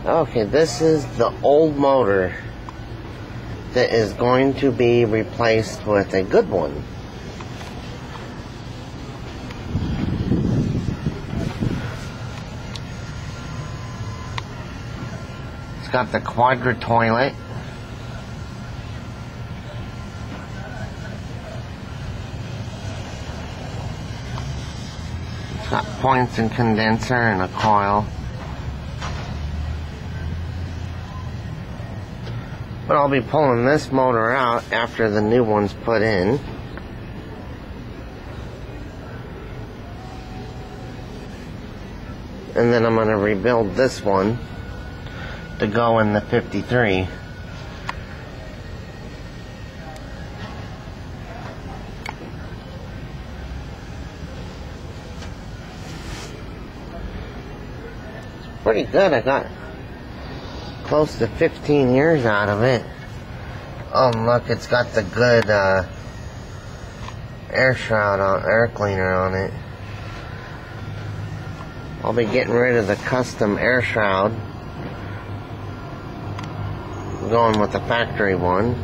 Okay, this is the old motor that is going to be replaced with a good one. It's got the quadra toilet. It's got points and condenser and a coil. But I'll be pulling this motor out after the new one's put in. And then I'm going to rebuild this one to go in the 53. It's pretty good. I got close to 15 years out of it. Oh, look, it's got the good air cleaner on it. I'll be getting rid of the custom air shroud, going with the factory one.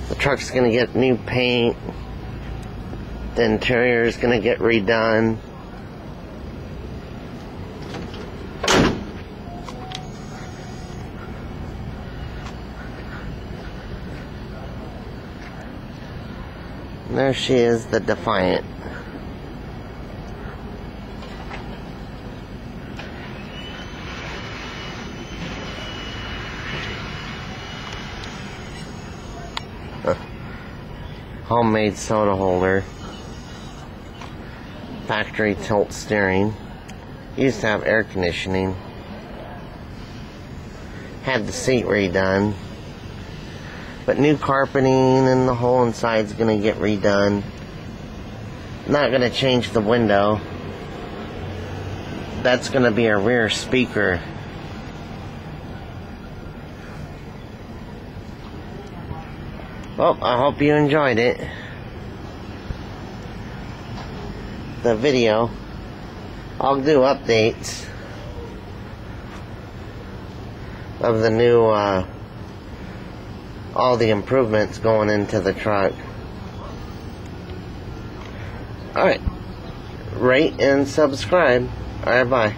The truck's gonna get new paint. The interior is gonna get redone. And there she is, the Defiant. Homemade soda holder. Factory tilt steering. Used to have air conditioning. Had the seat redone. But new carpeting and the whole inside's gonna get redone. Not gonna change the window. That's gonna be a rear speaker. Well, I hope you enjoyed it. The video. I'll do updates of the new all the improvements going into the truck. Alright. Rate and subscribe. Alright, bye.